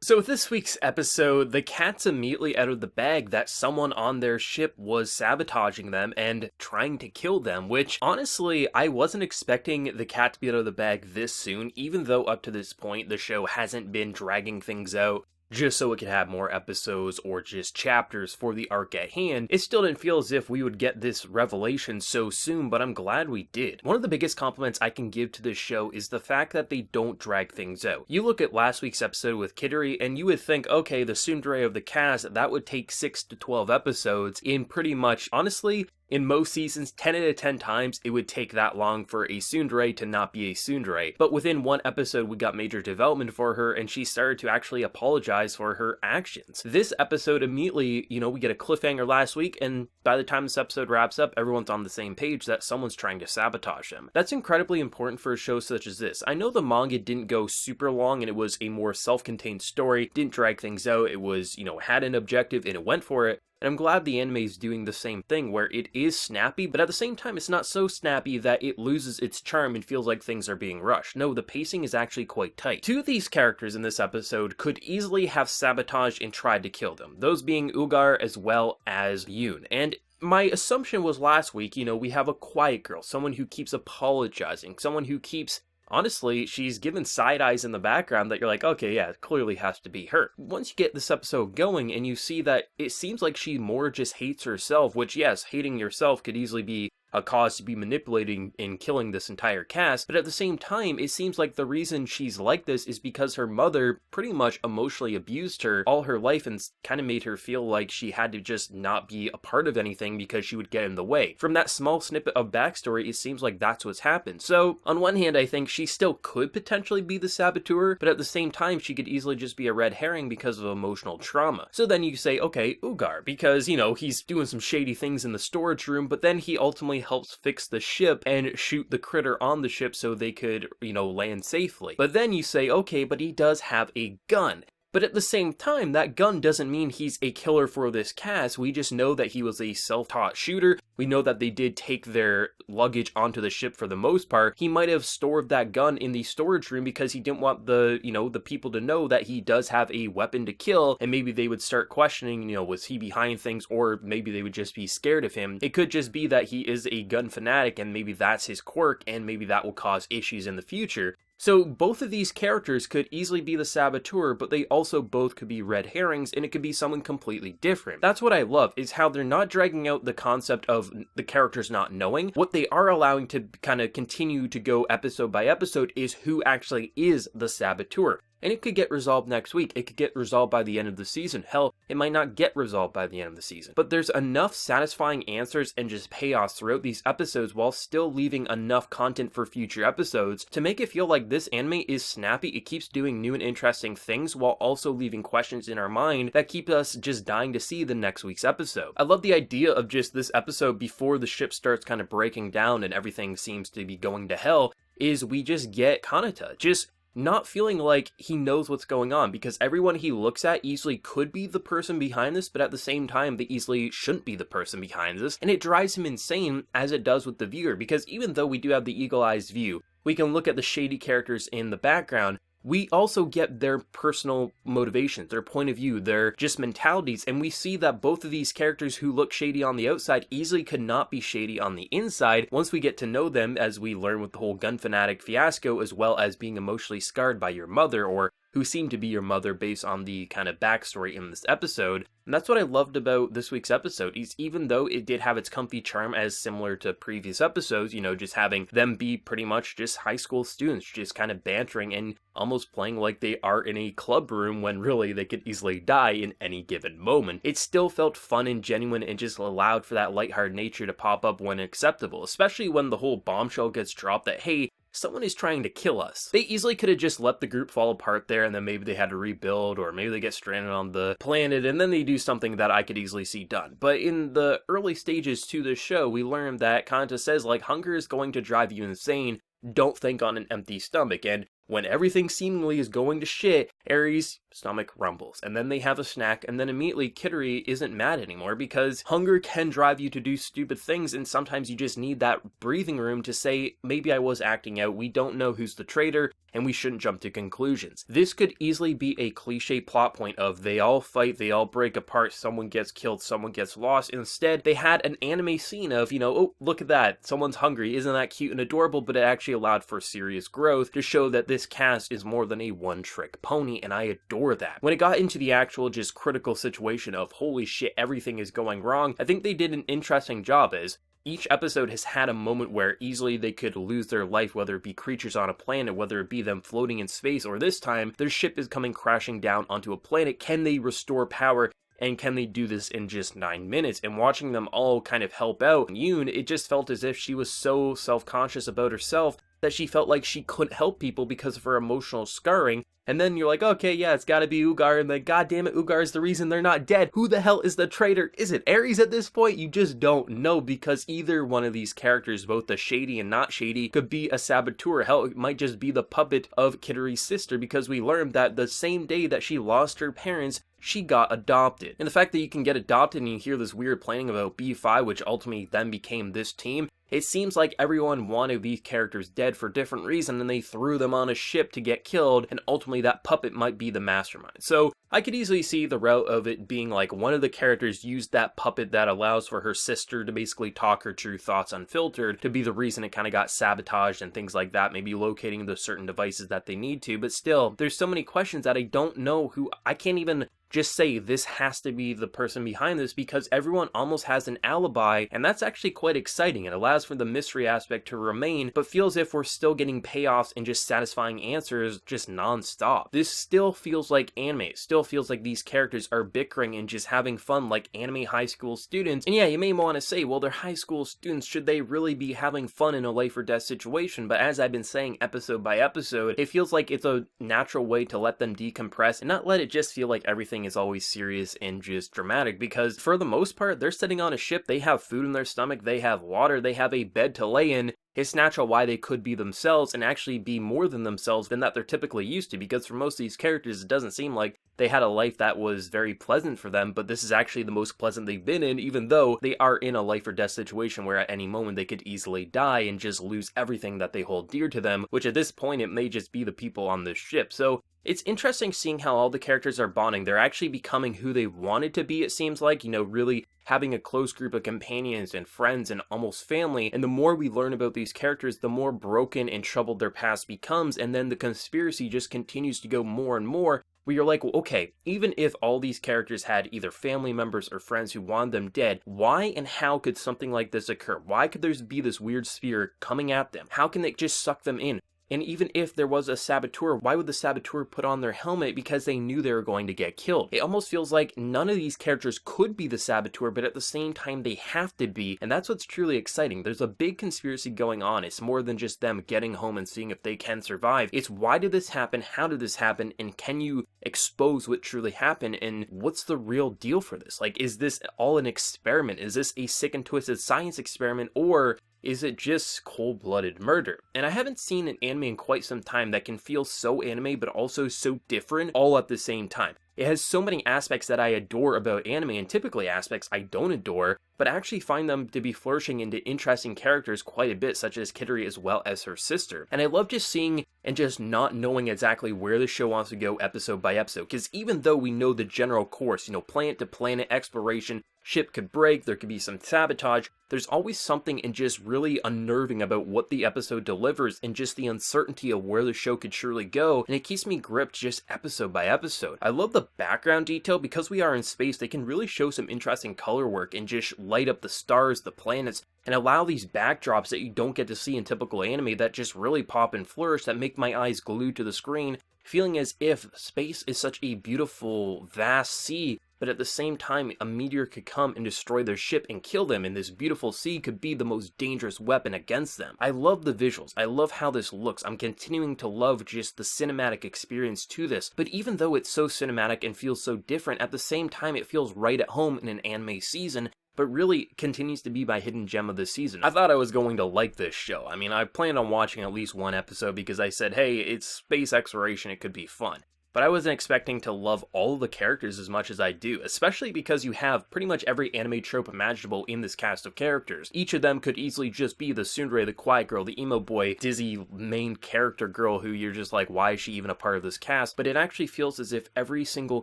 So with this week's episode, the cat's immediately out of the bag that someone on their ship was sabotaging them and trying to kill them, which honestly, I wasn't expecting the cat to be out of the bag this soon, even though up to this point the show hasn't been dragging things out just so it could have more episodes or just chapters for the arc at hand. It still didn't feel as if we would get this revelation so soon, but I'm glad we did. One of the biggest compliments I can give to this show is the fact that they don't drag things out. You look at last week's episode with Kittery, and you would think, okay, the tsundere of the cast, that would take 6 to 12 episodes in pretty much, honestly, in most seasons, 10 out of 10 times, it would take that long for a tsundere to not be a tsundere. But within one episode, we got major development for her, and she started to actually apologize for her actions. This episode immediately, we get a cliffhanger last week, and by the time this episode wraps up, everyone's on the same page that someone's trying to sabotage them. That's incredibly important for a show such as this. I know the manga didn't go super long, and it was a more self-contained story, didn't drag things out, it was, had an objective, and it went for it. And I'm glad the anime is doing the same thing, where it is snappy, but at the same time, it's not so snappy that it loses its charm and feels like things are being rushed. No, the pacing is actually quite tight. Two of these characters in this episode could easily have sabotaged and tried to kill them, those being Ugar as well as Yoon. And my assumption was last week, we have a quiet girl, someone who keeps apologizing, someone who keeps... Honestly, she's given side eyes in the background that you're like, okay, yeah, it clearly has to be her. Once you get this episode going and you see that it seems like she more just hates herself, which yes, hating yourself could easily be a cause to be manipulating and killing this entire cast, but at the same time, it seems like the reason she's like this is because her mother pretty much emotionally abused her all her life and kind of made her feel like she had to just not be a part of anything because she would get in the way. From that small snippet of backstory, it seems like that's what's happened. So, on one hand, I think she still could potentially be the saboteur, but at the same time, she could easily just be a red herring because of emotional trauma. So then you say, okay, Ugar, because, he's doing some shady things in the storage room, but then he ultimately helps fix the ship and shoot the critter on the ship so they could, land safely. But then you say, okay, but he does have a gun. But at the same time, that gun doesn't mean he's a killer for this cast. We just know that he was a self-taught shooter. We know that they did take their luggage onto the ship for the most part. He might have stored that gun in the storage room because he didn't want the people to know that he does have a weapon to kill, and maybe they would start questioning, was he behind things, or maybe they would just be scared of him. It could just be that he is a gun fanatic, and maybe that's his quirk, and maybe that will cause issues in the future. So both of these characters could easily be the saboteur, but they also both could be red herrings, and it could be someone completely different. That's what I love, is how they're not dragging out the concept of the characters not knowing. What they are allowing to kind of continue to go episode by episode is who actually is the saboteur. And it could get resolved next week. It could get resolved by the end of the season. Hell, it might not get resolved by the end of the season. But there's enough satisfying answers and just payoffs throughout these episodes while still leaving enough content for future episodes to make it feel like this anime is snappy. It keeps doing new and interesting things while also leaving questions in our mind that keep us just dying to see the next week's episode. I love the idea of just this episode before the ship starts kind of breaking down and everything seems to be going to hell, is we just get Kanata just not feeling like he knows what's going on, because everyone he looks at easily could be the person behind this, but at the same time, they easily shouldn't be the person behind this, and it drives him insane, as it does with the viewer, because even though we do have the eagle-eyed view, we can look at the shady characters in the background, we also get their personal motivations, their point of view, their just mentalities, and we see that both of these characters who look shady on the outside easily could not be shady on the inside once we get to know them, as we learn with the whole gun fanatic fiasco, as well as being emotionally scarred by your mother, or who seemed to be your mother based on the kind of backstory in this episode. And that's what I loved about this week's episode, is even though it did have its comfy charm as similar to previous episodes, just having them be pretty much just high school students, just kind of bantering and almost playing like they are in a club room when really they could easily die in any given moment. It still felt fun and genuine and just allowed for that lighthearted nature to pop up when acceptable, especially when the whole bombshell gets dropped that, hey, someone is trying to kill us. They easily could have just let the group fall apart there, and then maybe they had to rebuild, or maybe they get stranded on the planet, and then they do something that I could easily see done. But in the early stages to this show, we learned that Kanta says, hunger is going to drive you insane. Don't think on an empty stomach. And when everything seemingly is going to shit, Aries' stomach rumbles, and then they have a snack, and then immediately Kittery isn't mad anymore, because hunger can drive you to do stupid things, and sometimes you just need that breathing room to say, maybe I was acting out, we don't know who's the traitor, and we shouldn't jump to conclusions. This could easily be a cliche plot point of they all fight, they all break apart, someone gets killed, someone gets lost. Instead, they had an anime scene of, oh, look at that, someone's hungry, isn't that cute and adorable, but it actually allowed for serious growth to show that this cast is more than a one-trick pony, and I adore that. When it got into the actual just critical situation of holy shit, everything is going wrong, I think they did an interesting job as each episode has had a moment where easily they could lose their life, whether it be creatures on a planet, whether it be them floating in space, or this time, their ship is coming crashing down onto a planet. Can they restore power? And can they do this in just 9 minutes? And watching them all kind of help out Yoon, it just felt as if she was so self-conscious about herself that she felt like she couldn't help people because of her emotional scarring. And then you're like, okay, yeah, it's gotta be Ugar, and then goddamn it, Ugar is the reason they're not dead. Who the hell is the traitor? Is it Aries at this point? You just don't know, because either one of these characters, both the shady and not shady, could be a saboteur. Hell, it might just be the puppet of Kittery's sister, because we learned that the same day that she lost her parents, she got adopted. And the fact that you can get adopted and you hear this weird planning about B5, which ultimately then became this team, it seems like everyone wanted these characters dead for different reasons, and they threw them on a ship to get killed, and ultimately that puppet might be the mastermind. So I could easily see the route of it being like one of the characters used that puppet that allows for her sister to basically talk her true thoughts unfiltered to be the reason it kind of got sabotaged and things like that, maybe locating the certain devices that they need to. But still, there's so many questions that I don't know who, I can't even just say this has to be the person behind this, because everyone almost has an alibi, and that's actually quite exciting. It allows for the mystery aspect to remain, but feels if we're still getting payoffs and just satisfying answers just non-stop. This still feels like anime. It still feels like these characters are bickering and just having fun like anime high school students. And yeah, you may want to say, well, they're high school students, should they really be having fun in a life or death situation? But as I've been saying episode by episode, it feels like it's a natural way to let them decompress and not let it just feel like everything is always serious and just dramatic, because for the most part, they're sitting on a ship, they have food in their stomach, they have water, they have a bed to lay in. It's natural why they could be themselves and actually be more than themselves than that they're typically used to, because for most of these characters, it doesn't seem like they had a life that was very pleasant for them, but this is actually the most pleasant they've been in, even though they are in a life or death situation where at any moment they could easily die and just lose everything that they hold dear to them, which at this point it may just be the people on this ship. So it's interesting seeing how all the characters are bonding. They're actually becoming who they wanted to be, it seems like, really having a close group of companions and friends and almost family. And the more we learn about these characters, the more broken and troubled their past becomes, and then the conspiracy just continues to go more and more, where you're like, well, okay, even if all these characters had either family members or friends who wanted them dead, why and how could something like this occur? Why could there be this weird sphere coming at them? How can it just suck them in? And even if there was a saboteur, why would the saboteur put on their helmet? Because they knew they were going to get killed. It almost feels like none of these characters could be the saboteur, but at the same time they have to be, and that's what's truly exciting. There's a big conspiracy going on. It's more than just them getting home and seeing if they can survive. It's why did this happen, how did this happen, and can you expose what truly happened, and what's the real deal for this? Like, is this all an experiment? Is this a sick and twisted science experiment, or is it just cold-blooded murder? And I haven't seen an anime in quite some time that can feel so anime but also so different all at the same time. It has so many aspects that I adore about anime, and typically aspects I don't adore, but I actually find them to be flourishing into interesting characters quite a bit, such as Kittery as well as her sister. And I love just seeing and just not knowing exactly where the show wants to go episode by episode, because even though we know the general course, planet to planet exploration, ship could break, there could be some sabotage, there's always something and just really unnerving about what the episode delivers and just the uncertainty of where the show could surely go, and it keeps me gripped just episode by episode. I love the background detail. Because we are in space, they can really show some interesting color work and just light up the stars, the planets, and allow these backdrops that you don't get to see in typical anime that just really pop and flourish, that make my eyes glued to the screen, feeling as if space is such a beautiful, vast sea, but at the same time, a meteor could come and destroy their ship and kill them, and this beautiful sea could be the most dangerous weapon against them. I love the visuals. I love how this looks. I'm continuing to love just the cinematic experience to this, but even though it's so cinematic and feels so different, at the same time, it feels right at home in an anime season, but really continues to be my hidden gem of the season. I thought I was going to like this show. I mean, I planned on watching at least one episode because I said, hey, it's space exploration, it could be fun. But I wasn't expecting to love all of the characters as much as I do, especially because you have pretty much every anime trope imaginable in this cast of characters. Each of them could easily just be the tsundere, the quiet girl, the emo boy, dizzy main character girl who you're just like, why is she even a part of this cast? But it actually feels as if every single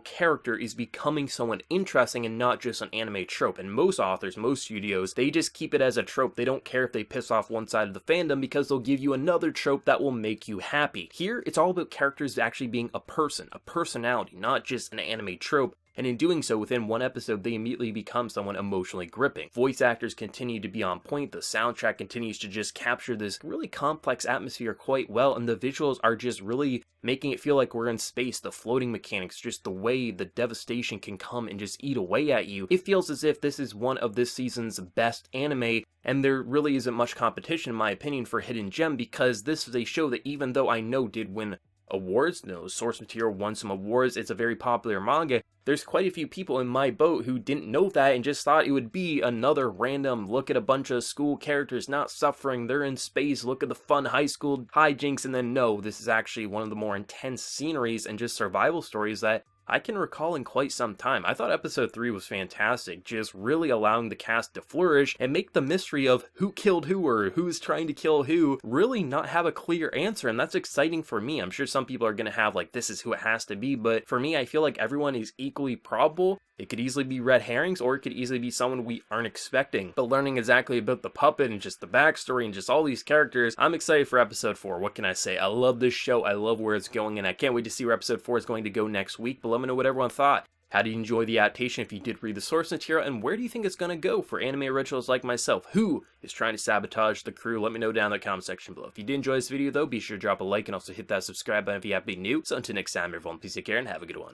character is becoming someone interesting and not just an anime trope. And most authors, most studios, they just keep it as a trope. They don't care if they piss off one side of the fandom because they'll give you another trope that will make you happy. Here, it's all about characters actually being a person, a personality, not just an anime trope, and in doing so, within one episode, they immediately become someone emotionally gripping. Voice actors continue to be on point, the soundtrack continues to just capture this really complex atmosphere quite well, and the visuals are just really making it feel like we're in space. The floating mechanics, just the way the devastation can come and just eat away at you. It feels as if this is one of this season's best anime, and there really isn't much competition, in my opinion, for Hidden Gem, because this is a show that, even though I know did win awards, no, source material won some awards, it's a very popular manga, there's quite a few people in my boat who didn't know that and just thought it would be another random look at a bunch of school characters not suffering, they're in space, look at the fun high school hijinks, and then no, this is actually one of the more intense sceneries and just survival stories that I can recall in quite some time. I thought episode 3 was fantastic, just really allowing the cast to flourish and make the mystery of who killed who or who's trying to kill who really not have a clear answer, and that's exciting for me. I'm sure some people are going to have like, this is who it has to be, but for me, I feel like everyone is equally probable. It could easily be red herrings, or it could easily be someone we aren't expecting. But learning exactly about the puppet and just the backstory and just all these characters, I'm excited for episode 4. What can I say? I love this show, I love where it's going, and I can't wait to see where episode 4 is going to go next week. But let me know what everyone thought. How did you enjoy the adaptation if you did read the source material, and where do you think it's going to go for anime originals like myself? Who is trying to sabotage the crew? Let me know down in the comment section below. If you did enjoy this video though, be sure to drop a like and also hit that subscribe button if you have been new. So until next time everyone, please take care and have a good one.